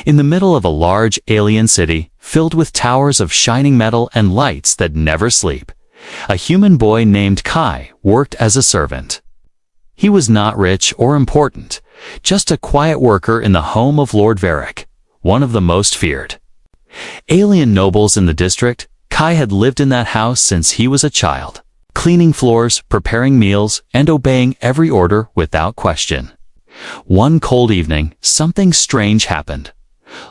in the middle of a large alien city filled with towers of shining metal and lights that never sleep, a human boy named Kai worked as a servant. He was not rich or important, just a quiet worker in the home of Lord Varric, one of the most feared. Alien nobles in the district, Kai had lived in that house since he was a child, cleaning floors, preparing meals, and obeying every order without question. One cold evening, something strange happened.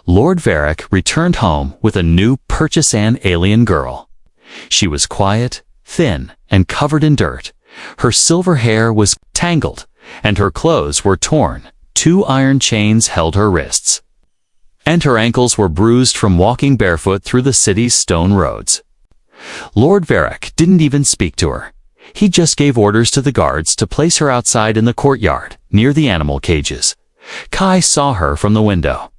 Lord Varric returned home with a new purchase-an alien girl. She was quiet, thin, and covered in dirt. Her silver hair was tangled, and her clothes were torn. 2 iron chains held her wrists, and her ankles were bruised from walking barefoot through the city's stone roads. Lord Varric didn't even speak to her. He just gave orders to the guards to place her outside in the courtyard, near the animal cages. Kai saw her from the window,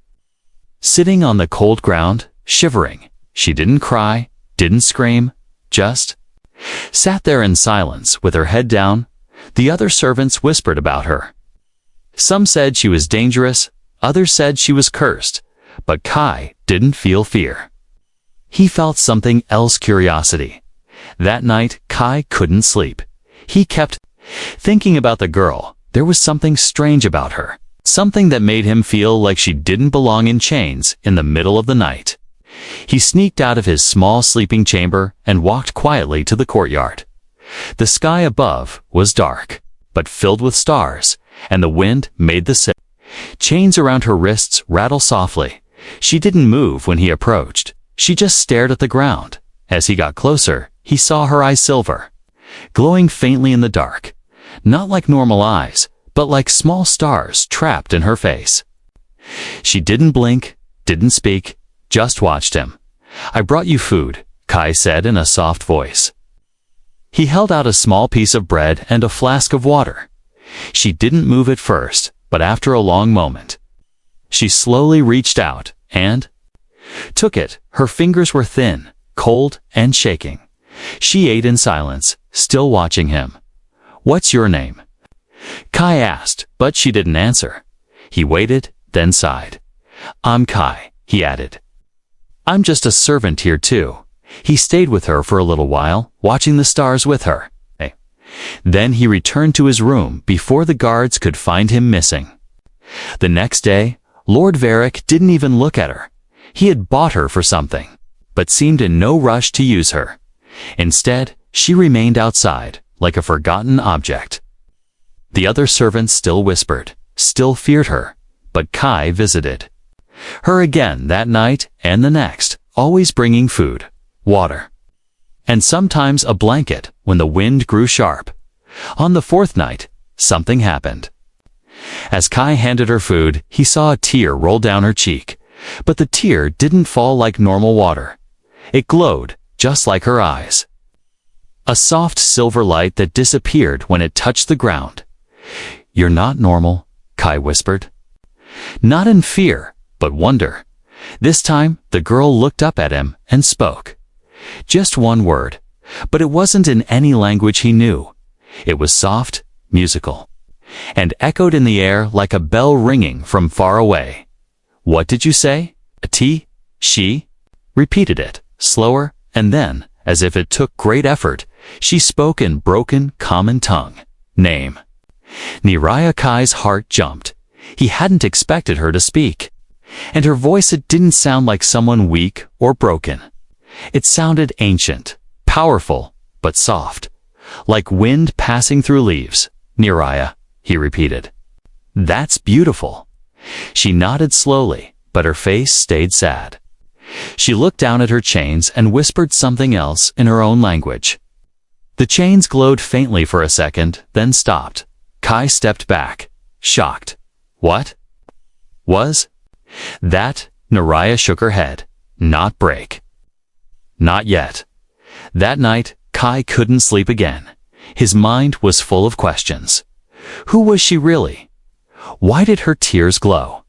sitting on the cold ground, shivering. She didn't cry, didn't scream, just sat there in silence with her head down. The other servants whispered about her. Some said she was dangerous, others said she was cursed, but Kai didn't feel fear. He felt something else: curiosity. That night, Kai couldn't sleep. He kept thinking about the girl. There was something strange about her, something that made him feel like she didn't belong in chains in the middle of the night. He sneaked out of his small sleeping chamber and walked quietly to the courtyard. The sky above was dark, but filled with stars, and the wind made the chains around her wrists rattle softly. She didn't move when he approached. She just stared at the ground. As he got closer, he saw her eyes silver, glowing faintly in the dark. Not like normal eyes, but like small stars trapped in her face. She didn't blink, didn't speak, just watched him. "I brought you food," Kai said in a soft voice. He held out a small piece of bread and a flask of water. She didn't move at first, but after a long moment, she slowly reached out and took it. Her fingers were thin, cold, and shaking. She ate in silence, still watching him. "What's your name?" Kai asked, but she didn't answer. He waited, then sighed. "I'm Kai," he added. "I'm just a servant here too." He stayed with her for a little while, watching the stars with her. Then he returned to his room before the guards could find him missing. The next day, Lord Varric didn't even look at her. He had bought her for something, but seemed in no rush to use her. Instead, she remained outside, like a forgotten object. The other servants still whispered, still feared her, but Kai visited her again that night and the next, always bringing food, water, and sometimes a blanket when the wind grew sharp. On the 4th night, something happened. As Kai handed her food, he saw a tear roll down her cheek, but the tear didn't fall like normal water. It glowed, just like her eyes. A soft silver light that disappeared when it touched the ground. "You're not normal," Kai whispered. Not in fear, but wonder. This time, the girl looked up at him and spoke. Just one word, but it wasn't in any language he knew. It was soft, musical, and echoed in the air like a bell ringing from far away. "What did you say?" She repeated it, slower, and then, as if it took great effort, she spoke in broken, common tongue. "Name." Niraya. Kai's heart jumped. He hadn't expected her to speak. And her voice, it didn't sound like someone weak or broken. It sounded ancient, powerful, but soft, like wind passing through leaves. "Niraya," he repeated. "That's beautiful." She nodded slowly, but her face stayed sad. She looked down at her chains and whispered something else in her own language. The chains glowed faintly for a second, then stopped. Kai stepped back, shocked. "What was that?" Niraya shook her head. "Not break. Not yet." That night, Kai couldn't sleep again. His mind was full of questions. Who was she really? Why did her tears glow?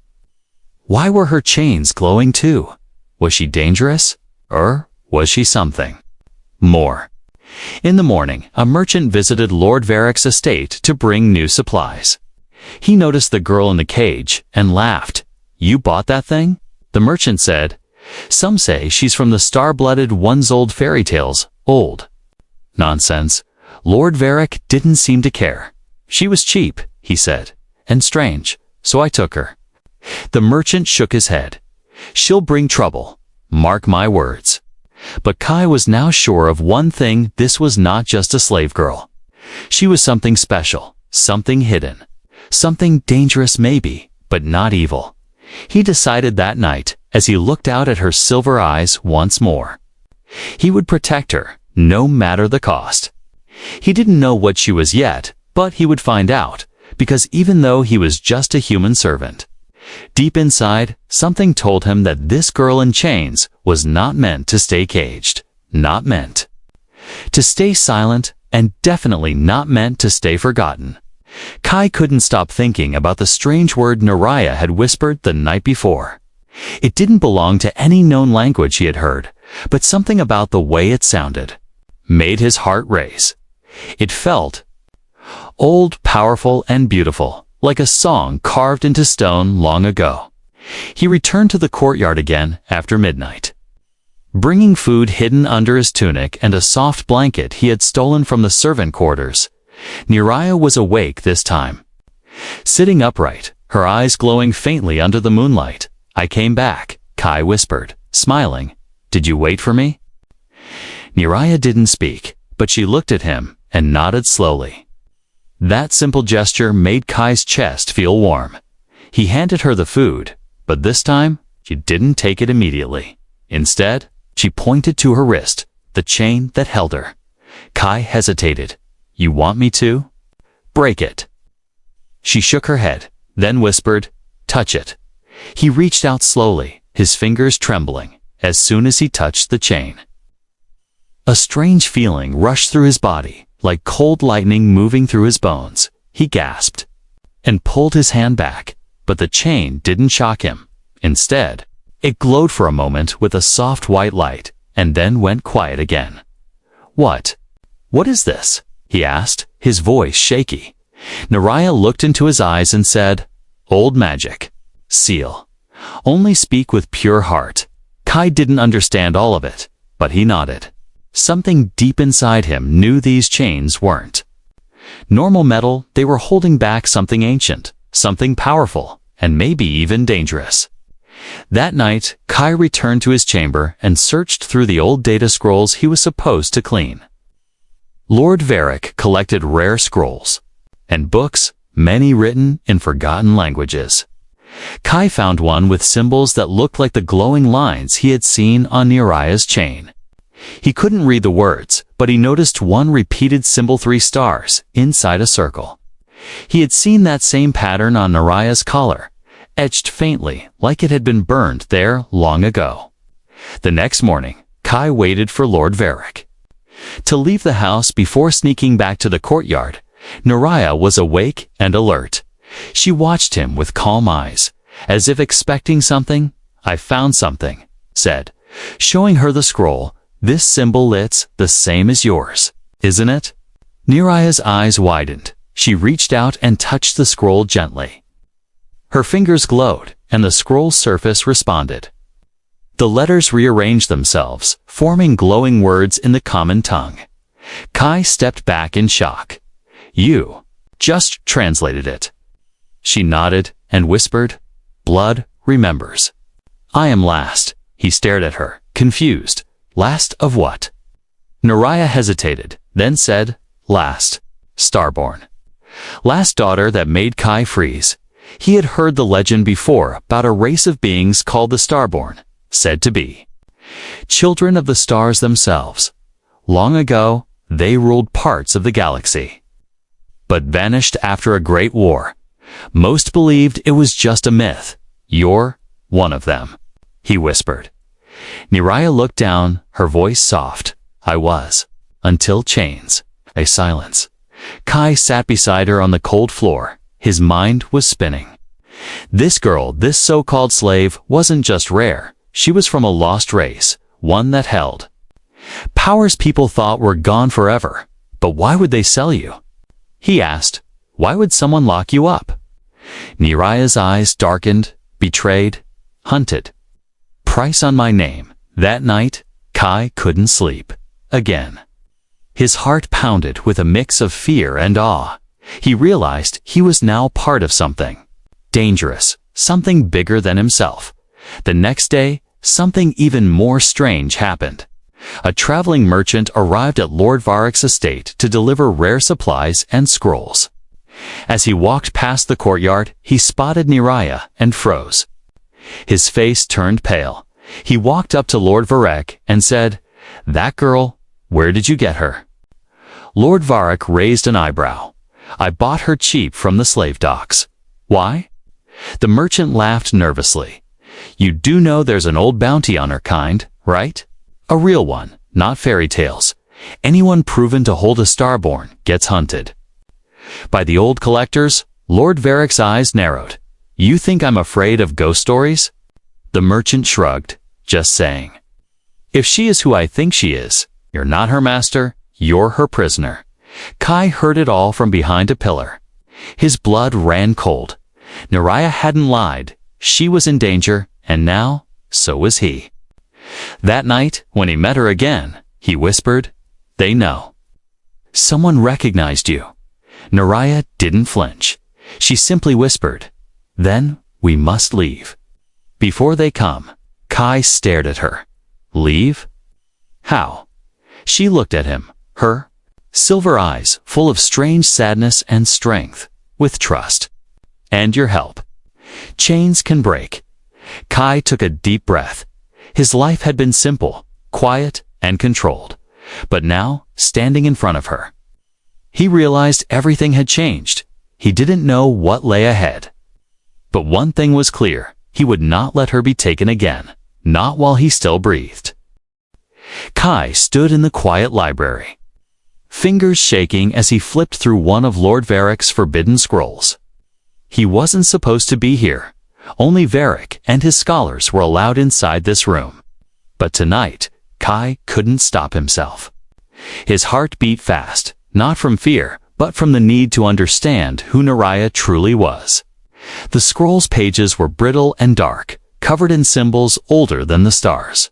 Why were her chains glowing too? Was she dangerous? Or was she something more? In the morning, a merchant visited Lord Varric's estate to bring new supplies. He noticed the girl in the cage and laughed. "You bought that thing?" the merchant said. Some say she's from the star-blooded ones old fairy tales, old. Nonsense. Lord Varric didn't seem to care. She was cheap, he said, and strange, so I took her. The merchant shook his head. She'll bring trouble. Mark my words. But Kai was now sure of one thing: this was not just a slave girl. She was something special, something hidden, something dangerous maybe, but not evil. He decided that night, as he looked out at her silver eyes once more. He would protect her, no matter the cost. He didn't know what she was yet, but he would find out, because even though he was just a human servant, deep inside, something told him that this girl in chains was not meant to stay caged, not meant to stay silent, and definitely not meant to stay forgotten. Kai couldn't stop thinking about the strange word Naraya had whispered the night before. It didn't belong to any known language he had heard, but something about the way it sounded made his heart race. It felt old, powerful, and beautiful, like a song carved into stone long ago. He returned to the courtyard again after midnight, bringing food hidden under his tunic and a soft blanket he had stolen from the servant quarters. Naraya was awake this time, sitting upright, her eyes glowing faintly under the moonlight. I came back, Kai whispered, smiling. Did you wait for me? Naraya didn't speak, but she looked at him and nodded slowly. That simple gesture made Kai's chest feel warm. He handed her the food, but this time she didn't take it immediately. Instead, she pointed to her wrist, the chain that held her. Kai hesitated. You want me to? Break it. She shook her head, then whispered, touch it. He reached out slowly, his fingers trembling, as soon as he touched the chain. A strange feeling rushed through his body, like cold lightning moving through his bones. He gasped and pulled his hand back, but the chain didn't shock him. Instead, it glowed for a moment with a soft white light, and then went quiet again. What is this? He asked, his voice shaky. Naraya looked into his eyes and said, old magic. Seal. Only speak with pure heart. Kai didn't understand all of it, but he nodded. Something deep inside him knew these chains weren't normal metal. They were holding back something ancient, something powerful, and maybe even dangerous. That night, Kai returned to his chamber and searched through the old data scrolls he was supposed to clean. Lord Varric collected rare scrolls and books, many written in forgotten languages. Kai found one with symbols that looked like the glowing lines he had seen on Naraya's chain. He couldn't read the words, but he noticed one repeated symbol, 3 stars, inside a circle. He had seen that same pattern on Naraya's collar, etched faintly like it had been burned there long ago. The next morning, Kai waited for Lord Varric to leave the house before sneaking back to the courtyard. Naraya was awake and alert. She watched him with calm eyes, as if expecting something. I found something, said, showing her the scroll. This symbol, it's the same as yours, isn't it? Naraya's eyes widened. She reached out and touched the scroll gently. Her fingers glowed, and the scroll's surface responded. The letters rearranged themselves, forming glowing words in the common tongue. Kai stepped back in shock. You just translated it. She nodded and whispered, blood remembers. I am last. He stared at her, confused. Last of what? Naraya hesitated, then said, last, starborn. Last daughter that made Kai freeze. He had heard the legend before about a race of beings called the starborn, said to be children of the stars themselves. Long ago, they ruled parts of the galaxy, but vanished after a great war. Most believed it was just a myth. You're one of them, he whispered. Naraya looked down, her voice soft. I was. Until chains. A silence. Kai sat beside her on the cold floor. His mind was spinning. This girl, this so-called slave, wasn't just rare. She was from a lost race, one that held powers people thought were gone forever. But why would they sell you? He asked. Why would someone lock you up? Naraya's eyes darkened, betrayed, hunted. price on my name. That night, Kai couldn't sleep. Again. His heart pounded with a mix of fear and awe. He realized he was now part of something dangerous, something bigger than himself. The next day, something even more strange happened. A traveling merchant arrived at Lord Varroc's estate to deliver rare supplies and scrolls. As he walked past the courtyard, he spotted Neriah and froze. His face turned pale. He walked up to Lord Varroc and said, "That girl, where did you get her?" Lord Varroc raised an eyebrow. "I bought her cheap from the slave docks." "Why?" The merchant laughed nervously. "You do know there's an old bounty on her kind, right? A real one, not fairy tales. Anyone proven to hold a starborn gets hunted." By the old collectors, Lord Varroc's eyes narrowed. "You think I'm afraid of ghost stories?" The merchant shrugged, just saying. "If she is who I think she is, you're not her master, you're her prisoner." Kai heard it all from behind a pillar. His blood ran cold. Neriah hadn't lied. She was in danger, and now, so was he. That night, when he met her again, he whispered, "They know." "Someone recognized you." Neriah didn't flinch. She simply whispered, "Then we must leave." "Before they come." Kai stared at her. "Leave? How?" She looked at him, her silver eyes full of strange sadness and strength, with trust. "And your help. Chains can break." Kai took a deep breath. His life had been simple, quiet, and controlled. But now, standing in front of her, he realized everything had changed. He didn't know what lay ahead. But one thing was clear. He would not let her be taken again, not while he still breathed. Kai stood in the quiet library, fingers shaking as he flipped through one of Lord Varroc's forbidden scrolls. He wasn't supposed to be here. Only Varroc and his scholars were allowed inside this room. But tonight, Kai couldn't stop himself. His heart beat fast, not from fear, but from the need to understand who Neriah truly was. The scroll's pages were brittle and dark, covered in symbols older than the stars.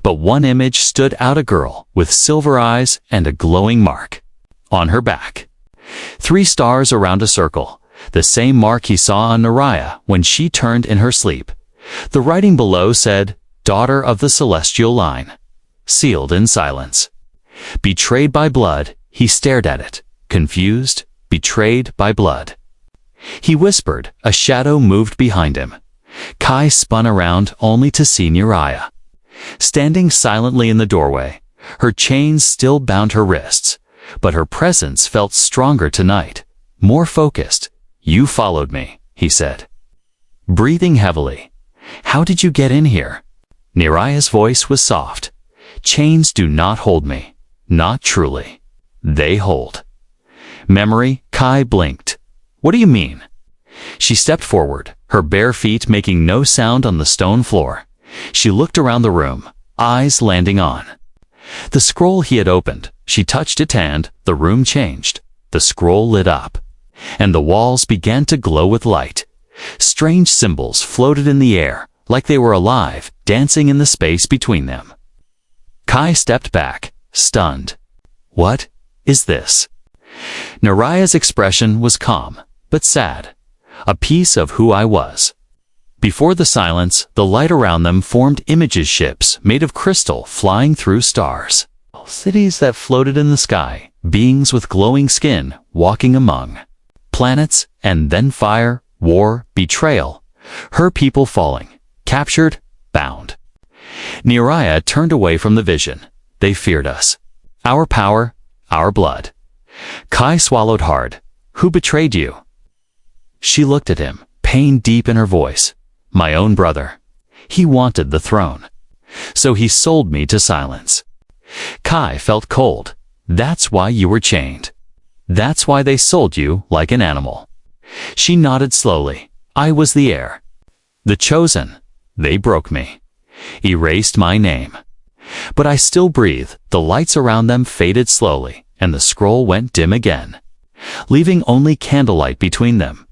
But one image stood out: a girl with silver eyes and a glowing mark on her back. 3 stars around a circle, the same mark he saw on Neriah when she turned in her sleep. The writing below said, "Daughter of the celestial line," sealed in silence. Betrayed by blood, he stared at it, confused, betrayed by blood. He whispered. A shadow moved behind him. Kai spun around only to see Neriah, standing silently in the doorway. Her chains still bound her wrists, but her presence felt stronger tonight, more focused. "You followed me," he said, breathing heavily. "How did you get in here?" Neriah's voice was soft. "Chains do not hold me. Not truly. They hold memory." Kai blinked. "What do you mean?" She stepped forward, her bare feet making no sound on the stone floor. She looked around the room, eyes landing on the scroll he had opened. She touched it and the room changed. The scroll lit up, and the walls began to glow with light. Strange symbols floated in the air, like they were alive, dancing in the space between them. Kai stepped back, stunned. "What is this?" Neriah's expression was calm, but sad. "A piece of who I was." Before the silence, the light around them formed images: ships made of crystal flying through stars, cities that floated in the sky, beings with glowing skin walking among planets, and then fire, war, betrayal, her people falling, captured, bound. Neriah turned away from the vision. "They feared us. Our power, our blood." Kai swallowed hard. "Who betrayed you?" She looked at him, pain deep in her voice. "My own brother. He wanted the throne. So he sold me to silence." Kai felt cold. "That's why you were chained. That's why they sold you like an animal." She nodded slowly. "I was the heir. The chosen. They broke me. Erased my name. But I still breathe." The lights around them faded slowly, and the scroll went dim again, leaving only candlelight between them.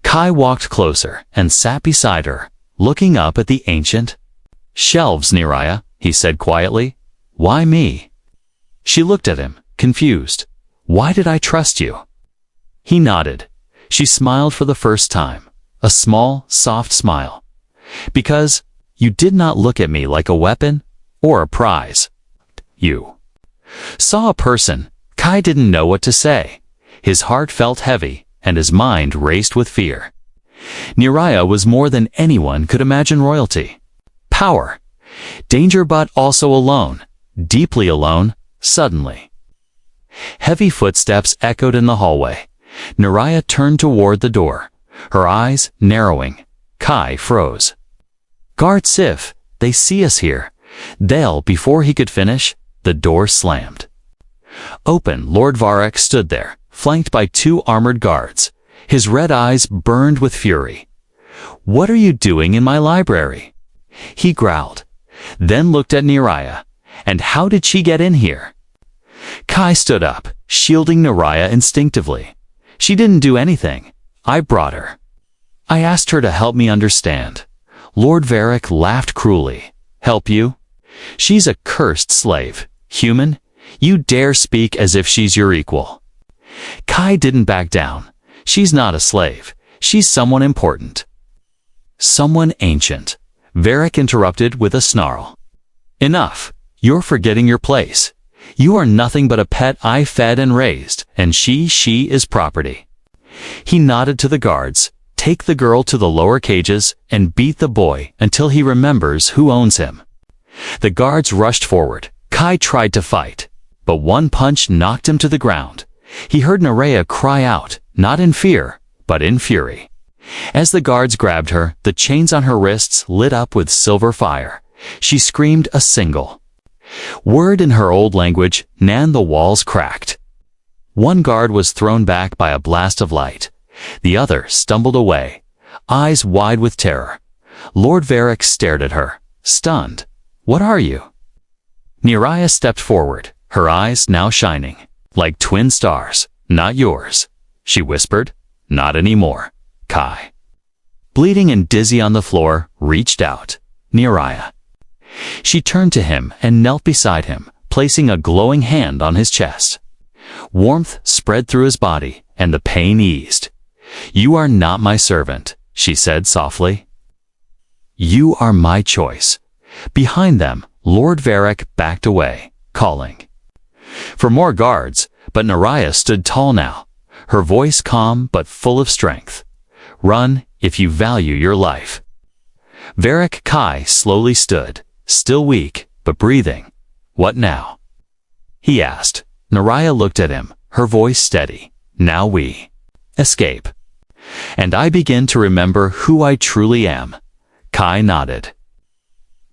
Kai walked closer and sat beside her, looking up at the ancient "Shelves, Neriah," he said quietly. "Why me?" She looked at him, confused. "Why did I trust you?" He nodded. She smiled for the first time, a small, soft smile. "Because you did not look at me like a weapon or a prize. You saw a person." Kai didn't know what to say. His heart felt heavy, and his mind raced with fear. Neriah was more than anyone could imagine royalty. Power. Danger, but also alone. Deeply alone, suddenly. Heavy footsteps echoed in the hallway. Neriah turned toward the door, her eyes narrowing. Kai froze. "Guard Sif, they see us here." Before he could finish, the door slammed. Open, Lord Varric stood there, flanked by 2 armored guards. His red eyes burned with fury. "What are you doing in my library?" he growled, then looked at Neriah. "And how did she get in here?" Kai stood up, shielding Neriah instinctively. "She didn't do anything. I brought her. I asked her to help me understand." Lord Varric laughed cruelly. "Help you? She's a cursed slave. Human, you dare speak as if she's your equal." Kai didn't back down. "She's not a slave. She's someone important." "Someone ancient," Varric interrupted with a snarl. "Enough. You're forgetting your place. You are nothing but a pet I fed and raised, and she is property." He nodded to the guards. "Take the girl to the lower cages and beat the boy until he remembers who owns him." The guards rushed forward. Kai tried to fight, but one punch knocked him to the ground. He heard Neriah cry out, not in fear, but in fury. As the guards grabbed her, the chains on her wrists lit up with silver fire. She screamed a single word in her old language, and the walls cracked. One guard was thrown back by a blast of light. The other stumbled away, eyes wide with terror. Lord Varric stared at her, stunned. "What are you?" Neriah stepped forward, her eyes now shining, like twin stars. "Not yours," she whispered. "Not anymore." Kai, bleeding and dizzy on the floor, reached out. "Neriah." She turned to him and knelt beside him, placing a glowing hand on his chest. Warmth spread through his body, and the pain eased. "You are not my servant," she said softly. "You are my choice." Behind them, Lord Varric backed away, calling for more guards, but Neriah stood tall now, her voice calm but full of strength. "Run if you value your life." Varric Kai slowly stood, still weak, but breathing. "What now?" he asked. Neriah looked at him, her voice steady. "Now we escape. And I begin to remember who I truly am." Kai nodded.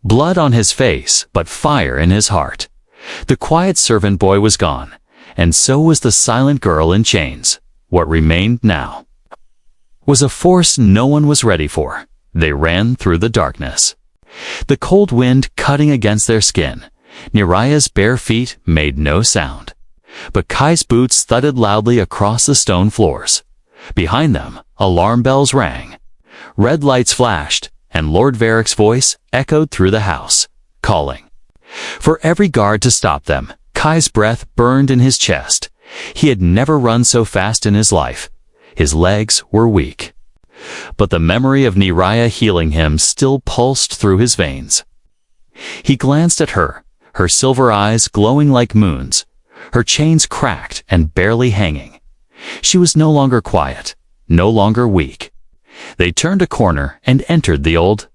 Blood on his face, but fire in his heart. The quiet servant boy was gone, and so was the silent girl in chains. What remained now was a force no one was ready for. They ran through the darkness, the cold wind cutting against their skin. Neriah's bare feet made no sound, but Kai's boots thudded loudly across the stone floors. Behind them, alarm bells rang. Red lights flashed, and Lord Varric's voice echoed through the house, calling for every guard to stop them. Kai's breath burned in his chest. He had never run so fast in his life. His legs were weak, but the memory of Neriah healing him still pulsed through his veins. He glanced at her, her silver eyes glowing like moons, her chains cracked and barely hanging. She was no longer quiet, no longer weak. They turned a corner and entered the old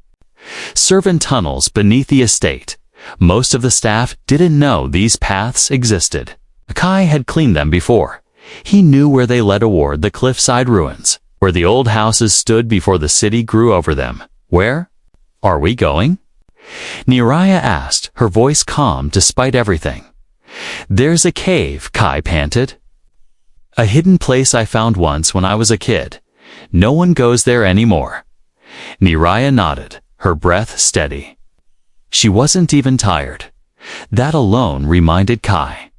servant tunnels beneath the estate. Most of the staff didn't know these paths existed. Kai had cleaned them before. He knew where they led toward the cliffside ruins, where the old houses stood before the city grew over them. "Where are we going?" Neriah asked, her voice calm despite everything. "There's a cave," Kai panted. "A hidden place I found once when I was a kid. No one goes there anymore." Neriah nodded, her breath steady. She wasn't even tired. That alone reminded Kai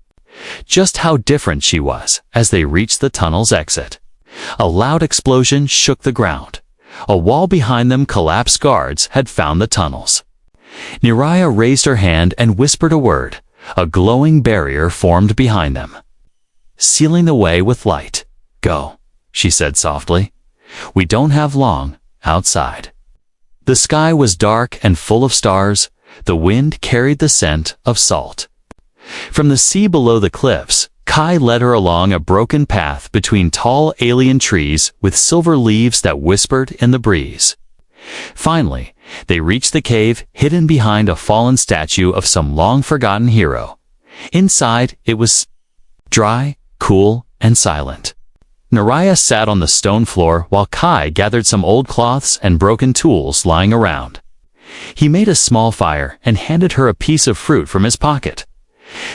just how different she was. As they reached the tunnel's exit, a loud explosion shook the ground. A wall behind them collapsed. Guards had found the tunnels. Neriah raised her hand and whispered a word. A glowing barrier formed behind them, sealing the way with light. "Go," she said softly. "We don't have long outside." The sky was dark and full of stars. The wind carried the scent of salt. From the sea below the cliffs, Kai led her along a broken path between tall alien trees with silver leaves that whispered in the breeze. Finally, they reached the cave hidden behind a fallen statue of some long-forgotten hero. Inside, it was dry, cool, and silent. Neriah sat on the stone floor while Kai gathered some old cloths and broken tools lying around. He made a small fire and handed her a piece of fruit from his pocket.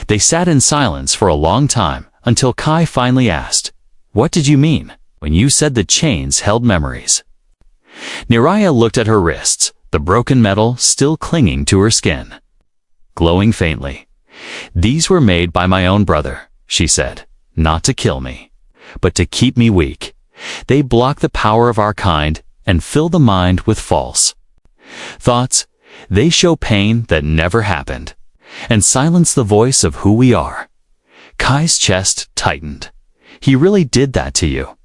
They sat in silence for a long time until Kai finally asked, "What did you mean when you said the chains held memories?" Neriah looked at her wrists, the broken metal still clinging to her skin. Glowing faintly, "These were made by my own brother," she said, "not to kill me, but to keep me weak. They block the power of our kind and fill the mind with false thoughts. They show pain that never happened, and silence the voice of who we are." Kai's chest tightened. "He really did that to you."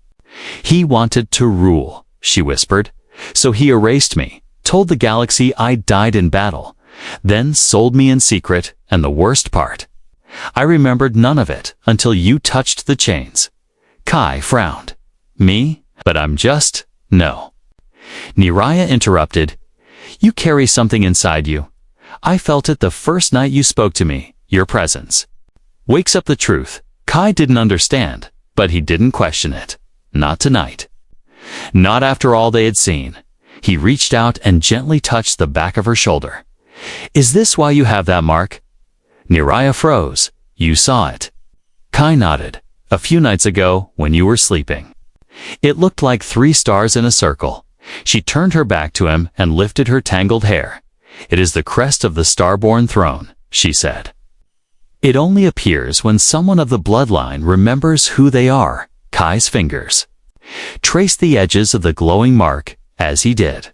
"He wanted to rule," she whispered. "So he erased me, told the galaxy I died in battle, then sold me in secret, and the worst part, I remembered none of it until you touched the chains." Kai frowned. "Me? But I'm just... No." Neriah interrupted. "You carry something inside you. I felt it the first night you spoke to me, your presence. Wakes up the truth." Kai didn't understand, but he didn't question it. Not tonight. Not after all they had seen. He reached out and gently touched the back of her shoulder. "Is this why you have that mark?" Neriah froze. "You saw it." Kai nodded. "A few nights ago, when you were sleeping. It looked like 3 stars in a circle." She turned her back to him and lifted her tangled hair. "It is the crest of the Starborn throne," she said. "It only appears when someone of the bloodline remembers who they are." Kai's fingers traced the edges of the glowing mark. As he did,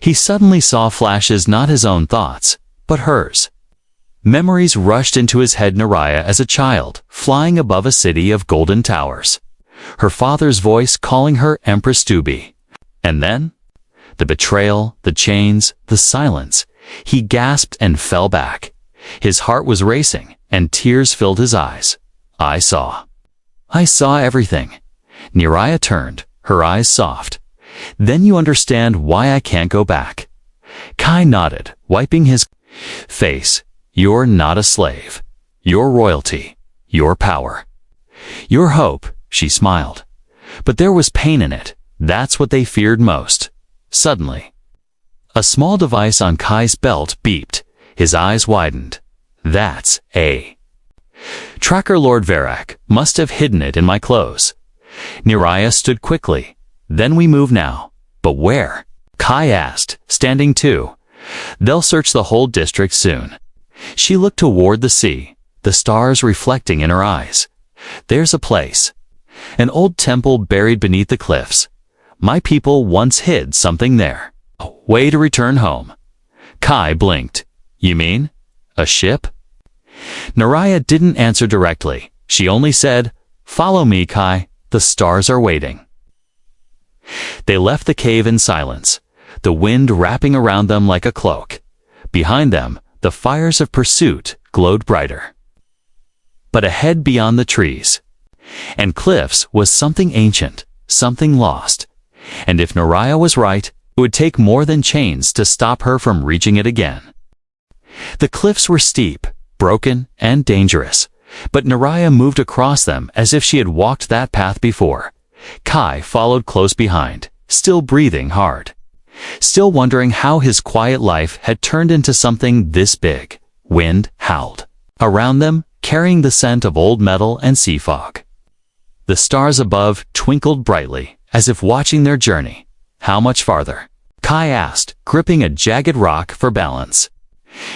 he suddenly saw flashes, not his own thoughts, but hers. Memories rushed into his head. Neriah as a child, flying above a city of golden towers. Her father's voice calling her Empress to be. And then, the betrayal, the chains, the silence. He gasped and fell back. His heart was racing, and tears filled his eyes. I saw everything." Neriah turned, her eyes soft. "Then you understand why I can't go back." Kai nodded, wiping his face. "You're not a slave. You're royalty. Your power. Your hope," she smiled. But there was pain in it. That's what they feared most. Suddenly, a small device on Kai's belt beeped. His eyes widened. "That's a tracker. Lord Varak must have hidden it in my clothes." Neriah stood quickly. "Then we move now." "But where?" Kai asked, standing too. "They'll search the whole district soon." She looked toward the sea, the stars reflecting in her eyes. "There's a place. An old temple buried beneath the cliffs. My people once hid something there. A way to return home." Kai blinked. "You mean a ship?" Neriah didn't answer directly. She only said, "Follow me, Kai. The stars are waiting." They left the cave in silence, the wind wrapping around them like a cloak. Behind them, the fires of pursuit glowed brighter. But ahead, beyond the trees and cliffs, was something ancient, something lost. And if Neriah was right, it would take more than chains to stop her from reaching it again. The cliffs were steep, broken, and dangerous, but Neriah moved across them as if she had walked that path before. Kai followed close behind, still breathing hard, still wondering how his quiet life had turned into something this big. Wind howled around them, carrying the scent of old metal and sea fog. The stars above twinkled brightly, as if watching their journey. "How much farther?" Kai asked, gripping a jagged rock for balance.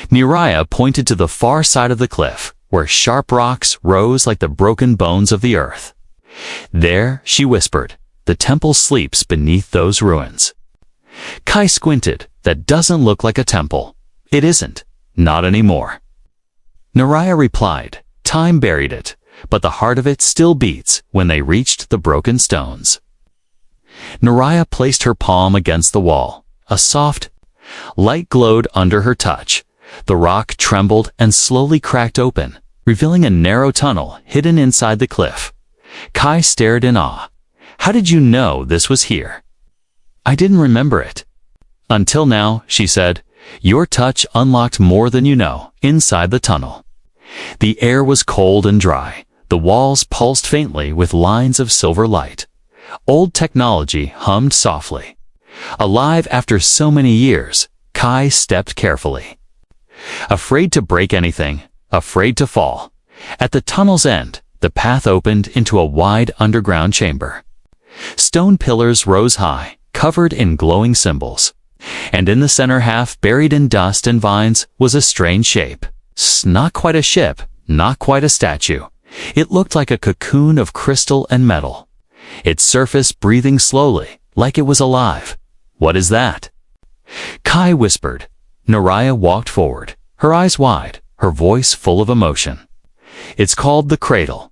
Neriah pointed to the far side of the cliff, where sharp rocks rose like the broken bones of the earth. "There," she whispered, "the temple sleeps beneath those ruins." Kai squinted. "That doesn't look like a temple. It isn't. Not anymore. Naraya replied, time buried it, but the heart of it still beats when they reached the broken stones. Naraya placed her palm against the wall. A soft light glowed under her touch. The rock trembled and slowly cracked open, revealing a narrow tunnel hidden inside the cliff. Kai stared in awe. How did you know this was here? I didn't remember it. Until now, she said. Your touch unlocked more than you know inside the tunnel. The air was cold and dry. The walls pulsed faintly with lines of silver light. Old technology hummed softly. Alive after so many years, Kai stepped carefully. Afraid to break anything, afraid to fall. At the tunnel's end, the path opened into a wide underground chamber. Stone pillars rose high, covered in glowing symbols. And in the center half, buried in dust and vines, was a strange shape. Not quite a ship, not quite a statue. It looked like a cocoon of crystal and metal. Its surface breathing slowly, like it was alive. What is that? Kai whispered. Naraya walked forward, her eyes wide, her voice full of emotion. It's called the cradle.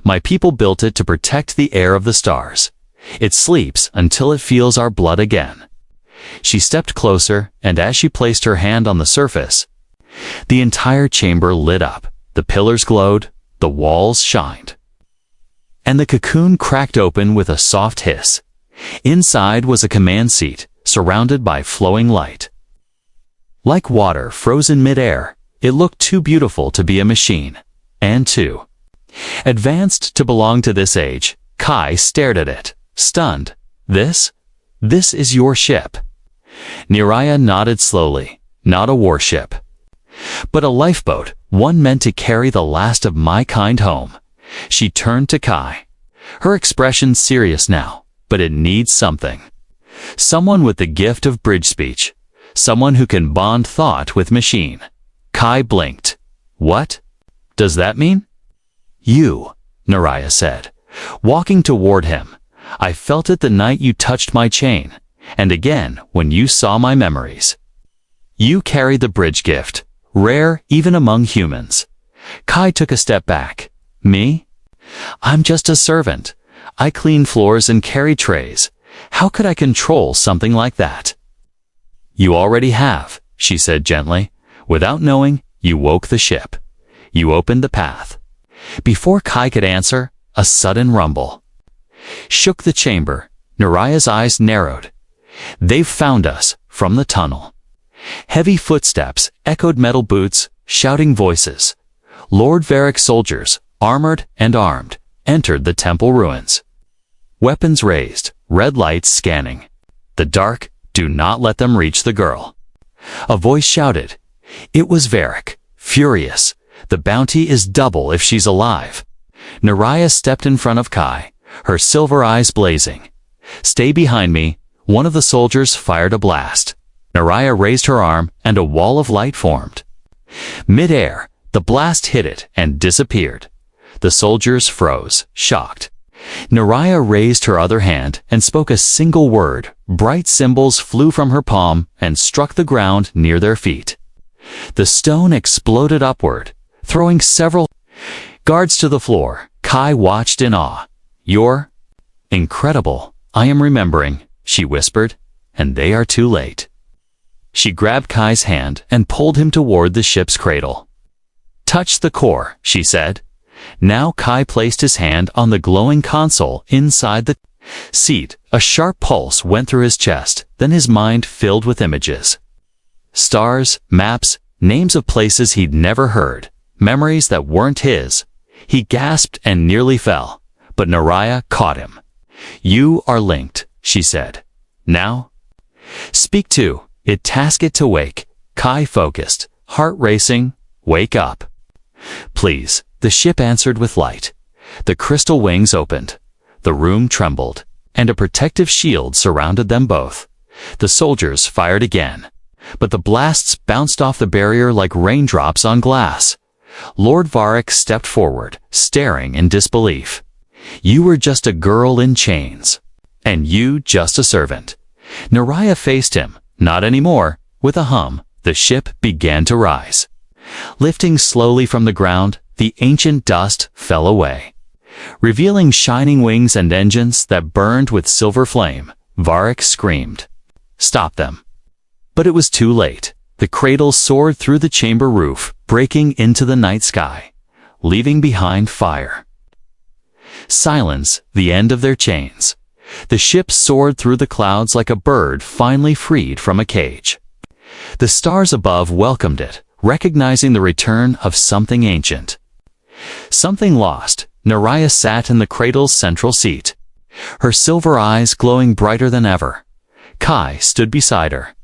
My people built it to protect the air of the stars. It sleeps until it feels our blood again. She stepped closer, and as she placed her hand on the surface, the entire chamber lit up. The pillars glowed, the walls shined. And the cocoon cracked open with a soft hiss. Inside was a command seat, surrounded by flowing light. Like water frozen mid-air, it looked too beautiful to be a machine, and too advanced to belong to this age. Kai stared at it, stunned. This is your ship. Naraya nodded slowly. Not a warship, but a lifeboat, one meant to carry the last of my kind home. She turned to Kai. Her expression serious now, but it needs something. Someone with the gift of bridge speech. Someone who can bond thought with machine. Kai blinked. What does that mean? You, Naraya said, walking toward him. I felt it the night you touched my chain, and again when you saw my memories. You carry the bridge gift, rare even among humans. Kai took a step back. Me? I'm just a servant. I clean floors and carry trays. How could I control something like that? You already have, she said gently. Without knowing, you woke the ship. You opened the path. Before Kai could answer, a sudden rumble shook the chamber. Naraya's eyes narrowed. They've found us, from the tunnel. Heavy footsteps echoed metal boots, shouting voices. Lord Varric soldiers, armored and armed, entered the temple ruins. Weapons raised, red lights scanning. The dark, do not let them reach the girl. A voice shouted. It was Varric, furious. The bounty is double if she's alive. Naraya stepped in front of Kai, her silver eyes blazing. Stay behind me. One of the soldiers fired a blast. Naraya raised her arm, and a wall of light formed. Mid-air, the blast hit it and disappeared. The soldiers froze, shocked. Naraya raised her other hand and spoke a single word. Bright symbols flew from her palm and struck the ground near their feet. The stone exploded upward, throwing several guards to the floor. Kai watched in awe. You're incredible. I am remembering, she whispered, and they are too late. She grabbed Kai's hand and pulled him toward the ship's cradle. Touch the core, she said. Now Kai placed his hand on the glowing console inside the seat. A sharp pulse went through his chest, then his mind filled with images. Stars, maps, names of places he'd never heard, memories that weren't his. He gasped and nearly fell, but Naraya caught him. You are linked, she said. Now? Speak to it, task it to wake. Kai focused, heart racing. Wake up. Please, the ship answered with light. The crystal wings opened. The room trembled, and a protective shield surrounded them both. The soldiers fired again, but the blasts bounced off the barrier like raindrops on glass. Lord Varric stepped forward, staring in disbelief. You were just a girl in chains. And you just a servant. Naraya faced him. Not anymore. With a hum, the ship began to rise. Lifting slowly from the ground, the ancient dust fell away. Revealing shining wings and engines that burned with silver flame, Varric screamed, "Stop them!" But it was too late. The cradle soared through the chamber roof, breaking into the night sky, leaving behind fire. Silence, the end of their chains. The ship soared through the clouds like a bird finally freed from a cage. The stars above welcomed it, recognizing the return of something ancient. Something lost, Neraya sat in the cradle's central seat, her silver eyes glowing brighter than ever. Kai stood beside her,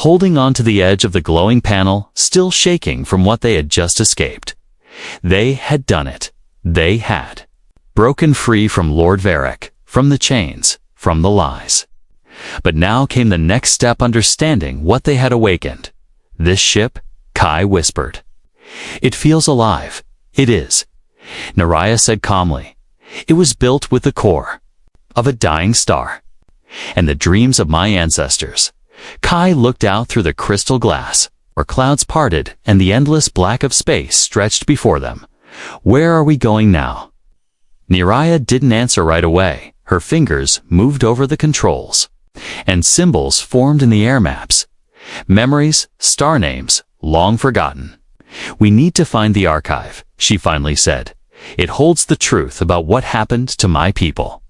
holding on to the edge of the glowing panel, still shaking from what they had just escaped. They had done it. They had broken free from Lord Varric, from the chains, from the lies. But now came the next step, understanding what they had awakened. This ship, Kai whispered. "It feels alive." "It is," Neraya said calmly. "It was built with the core of a dying star and the dreams of my ancestors." Kai looked out through the crystal glass, where clouds parted and the endless black of space stretched before them. "Where are we going now?" Neraya didn't answer right away. Her fingers moved over the controls, and symbols formed in the air maps. Memories, star names, long forgotten. "We need to find the archive," she finally said. "It holds the truth about what happened to my people."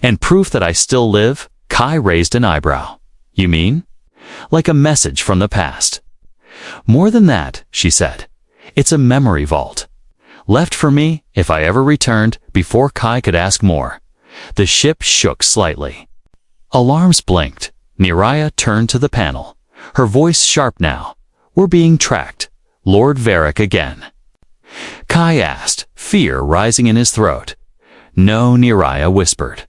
"And proof that I still live?" Kai raised an eyebrow. "You mean?" "Like a message from the past." "More than that," she said. "It's a memory vault. Left for me, if I ever returned." Before Kai could ask more, the ship shook slightly. Alarms blinked. Neraya turned to the panel, her voice sharp now. "We're being tracked. Lord Varric again." Kai asked, fear rising in his throat. "No," Neraya whispered.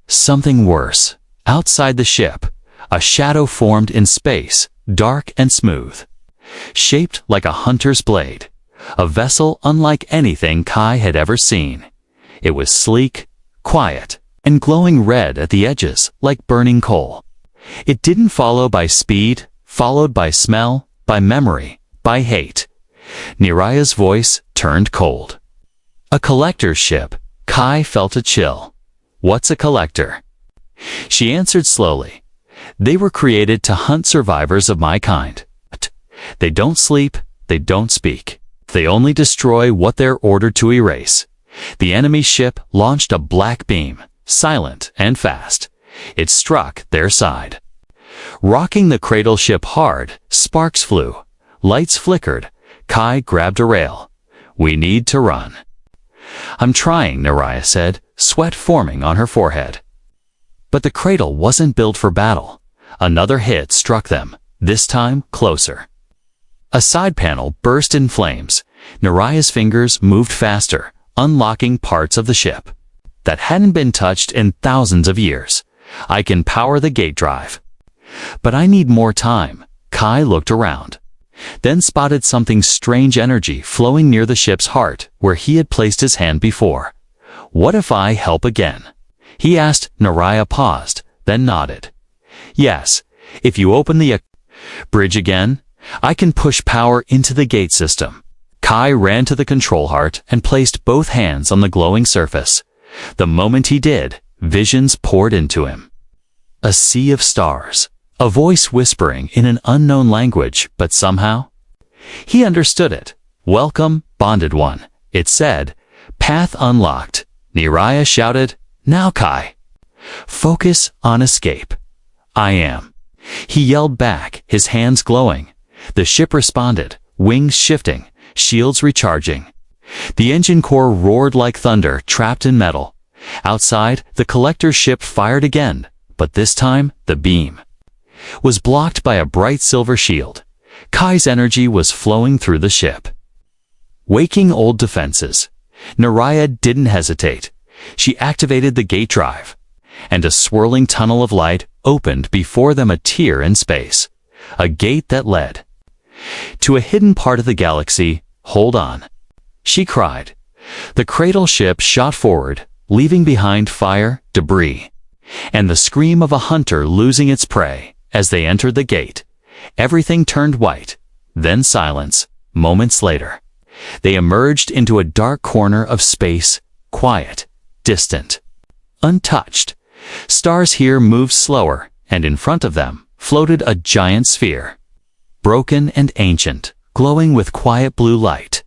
"Something worse." Outside the ship, a shadow formed in space, dark and smooth, shaped like a hunter's blade. A vessel unlike anything Kai had ever seen. It was sleek, quiet, and glowing red at the edges like burning coal. It didn't follow by speed, followed by smell, by memory, by hate. Neraya's voice turned cold. "A collector's ship." Kai felt a chill. "What's a collector?" She answered slowly. "They were created to hunt survivors of my kind. They don't sleep, they don't speak. They only destroy what they're ordered to erase." The enemy ship launched a black beam, silent and fast. It struck their side, rocking the cradle ship hard. Sparks flew, lights flickered. Kai grabbed a rail. "We need to run." "I'm trying," Neraya said, sweat forming on her forehead. But the cradle wasn't built for battle. Another hit struck them, this time closer. A side panel burst in flames. Neraya's fingers moved faster, unlocking parts of the ship that hadn't been touched in thousands of years. "I can power the gate drive." "But I need more time." Kai looked around, then spotted something strange energy flowing near the ship's heart, where he had placed his hand before. "What if I help again?" he asked. Neraya paused, then nodded. "Yes, if you open the bridge again, I can push power into the gate system." Kai ran to the control heart and placed both hands on the glowing surface. The moment he did, visions poured into him. A sea of stars, a voice whispering in an unknown language, but somehow he understood it. "Welcome, bonded one," it said. "Path unlocked." Neraya shouted, "Now Kai, focus on escape." "I am," he yelled back, his hands glowing. The ship responded, wings shifting, shields recharging. The engine core roared like thunder, trapped in metal. Outside, the collector's ship fired again, but this time, the beam was blocked by a bright silver shield. Kai's energy was flowing through the ship, waking old defenses. Neraya didn't hesitate. She activated the gate drive, and a swirling tunnel of light opened before them, a tier in space, a gate that led to a hidden part of the galaxy. "Hold on," she cried. The cradle ship shot forward, leaving behind fire, debris, and the scream of a hunter losing its prey. As they entered the gate, Everything turned white, then silence. Moments later, they emerged into a dark corner of space, quiet, distant, untouched. Stars here moved slower, and in front of them floated a giant sphere, broken and ancient, glowing with quiet blue light.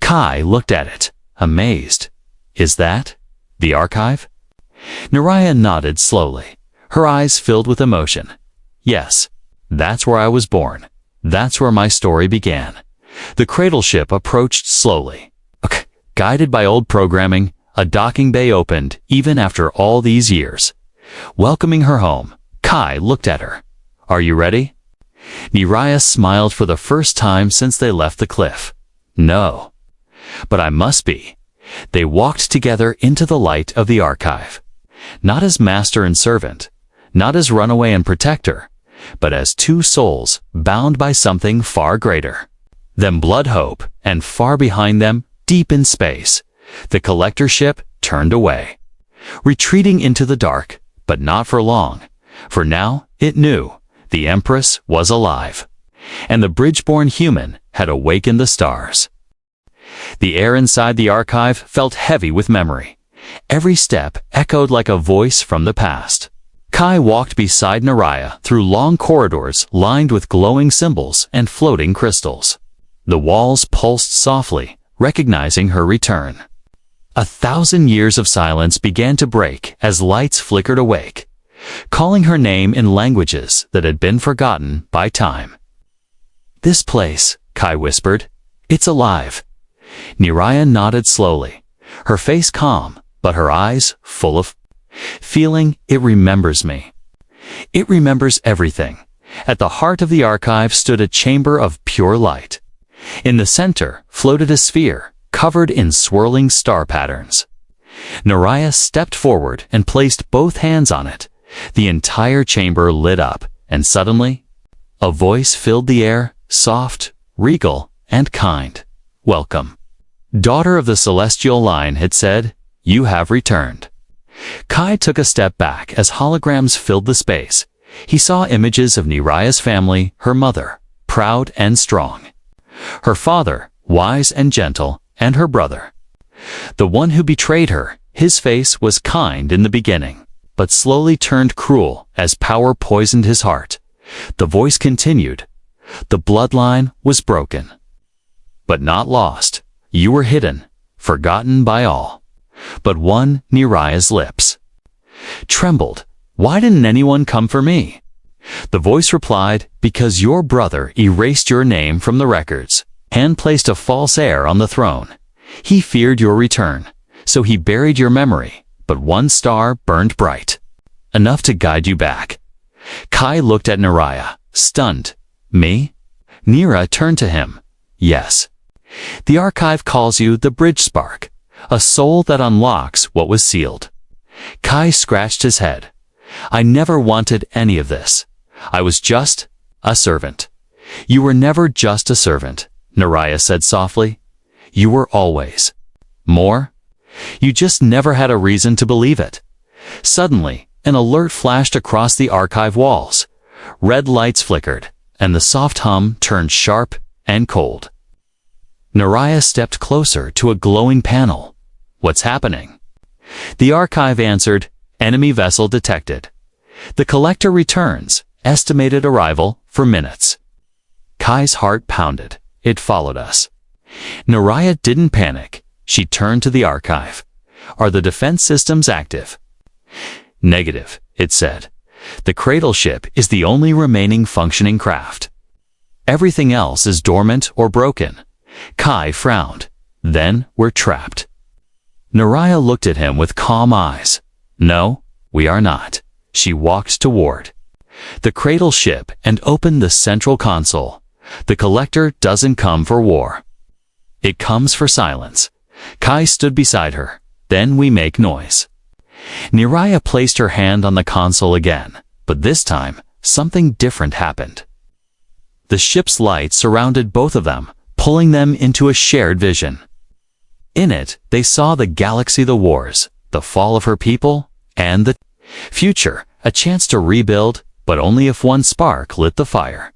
Kai looked at it, amazed. Is that the archive? Naraya nodded slowly, her eyes filled with emotion. Yes, that's where I was born. That's where my story began. The cradle ship approached slowly. Guided by old programming, a docking bay opened even after all these years. Welcoming her home, Kai looked at her. Are you ready? Naraya smiled for the first time since they left the cliff. No. But I must be. They walked together into the light of the archive. Not as master and servant, not as runaway and protector, but as two souls bound by something far greater than blood hope, and far behind them, deep in space, the collector ship turned away, retreating into the dark, but not for long, for now it knew the Empress was alive, and the bridge-born human had awakened the stars. The air inside the archive felt heavy with memory. Every step echoed like a voice from the past. Kai walked beside Naraya through long corridors lined with glowing symbols and floating crystals. The walls pulsed softly, recognizing her return. 1,000 years of silence began to break as lights flickered awake, calling her name in languages that had been forgotten by time. This place, Kai whispered, it's alive. Naraya nodded slowly, her face calm, but her eyes full of feeling. It remembers me. It remembers everything. At the heart of the archive stood a chamber of pure light. In the center floated a sphere, covered in swirling star patterns. Naraya stepped forward and placed both hands on it. The entire chamber lit up, and suddenly, a voice filled the air, soft, regal, and kind. Welcome. Daughter of the celestial line had said, you have returned. Kai took a step back as holograms filled the space. He saw images of Naraya's family, her mother, proud and strong, her father, wise and gentle, and her brother, the one who betrayed her. His face was kind in the beginning, but slowly turned cruel as power poisoned his heart. The voice continued. The bloodline was broken, but not lost. You were hidden, forgotten by all. But one, Naraya's lips trembled. Why didn't anyone come for me? The voice replied, because your brother erased your name from the records and placed a false heir on the throne. He feared your return, so he buried your memory, but one star burned bright, enough to guide you back. Kai looked at Naraya, stunned. Me? Nira turned to him. Yes. The archive calls you the bridge spark, a soul that unlocks what was sealed. Kai scratched his head. I never wanted any of this. I was just a servant. You were never just a servant, Naraya said softly. You were always more. You just never had a reason to believe it. Suddenly, an alert flashed across the archive walls. Red lights flickered, and the soft hum turned sharp and cold. Naraya stepped closer to a glowing panel. What's happening? The archive answered, enemy vessel detected. The collector returns, estimated arrival for minutes. Kai's heart pounded. It followed us. Naraya didn't panic. She turned to the archive. Are the defense systems active? Negative, it said. The cradle ship is the only remaining functioning craft. Everything else is dormant or broken. Kai frowned. Then we're trapped. Naraya looked at him with calm eyes. No, we are not. She walked toward the cradle ship and opened the central console. The collector doesn't come for war. It comes for silence. Kai stood beside her. Then we make noise. Naraya placed her hand on the console again, but this time, something different happened. The ship's light surrounded both of them, pulling them into a shared vision. In it, they saw the galaxy, the wars, the fall of her people, and the future, a chance to rebuild, but only if one spark lit the fire.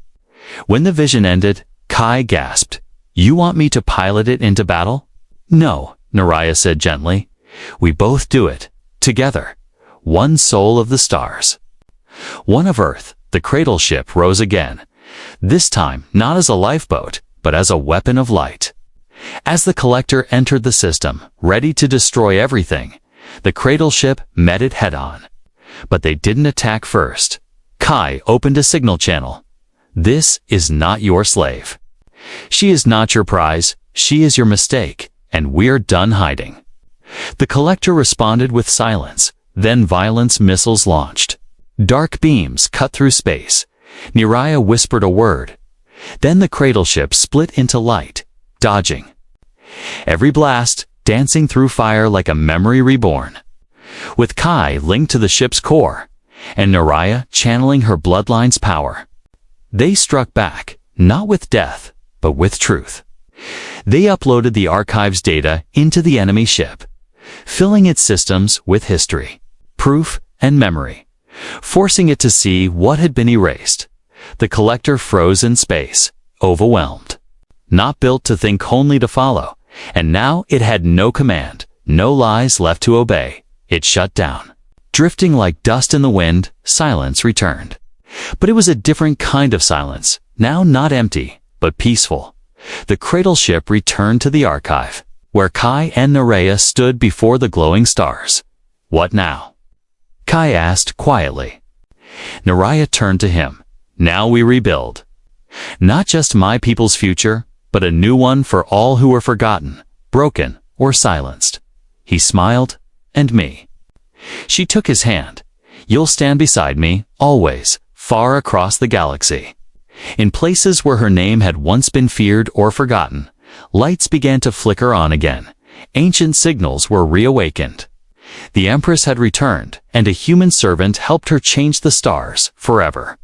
When the vision ended, Kai gasped, "You want me to pilot it into battle?" "No," Naraya said gently. "We both do it, together. One soul of the stars." One of Earth, the cradle ship rose again, this time not as a lifeboat, but as a weapon of light. As the collector entered the system, ready to destroy everything, the cradle ship met it head-on. But they didn't attack first. Kai opened a signal channel. "This is not your slave. She is not your prize, she is your mistake, and we're done hiding." The collector responded with silence, then violence missiles launched. Dark beams cut through space. Naraya whispered a word. Then the cradle ship split into light, dodging. Every blast, dancing through fire like a memory reborn. With Kai linked to the ship's core, and Naraya channeling her bloodline's power. They struck back, not with death, but with truth. They uploaded the archive's data into the enemy ship, filling its systems with history, proof, and memory, forcing it to see what had been erased. The collector froze in space, overwhelmed. Not built to think, only to follow, and now it had no command, no lies left to obey. It shut down. Drifting like dust in the wind, silence returned. But it was a different kind of silence, now not empty, but peaceful. The cradle ship returned to the archive, where Kai and Naraya stood before the glowing stars. "What now?" Kai asked quietly. Naraya turned to him. "Now we rebuild. Not just my people's future, but a new one for all who were forgotten, broken, or silenced." He smiled, "And me." She took his hand. "You'll stand beside me, always, far across the galaxy." In places where her name had once been feared or forgotten, lights began to flicker on again. Ancient signals were reawakened. The Empress had returned, and a human servant helped her change the stars forever.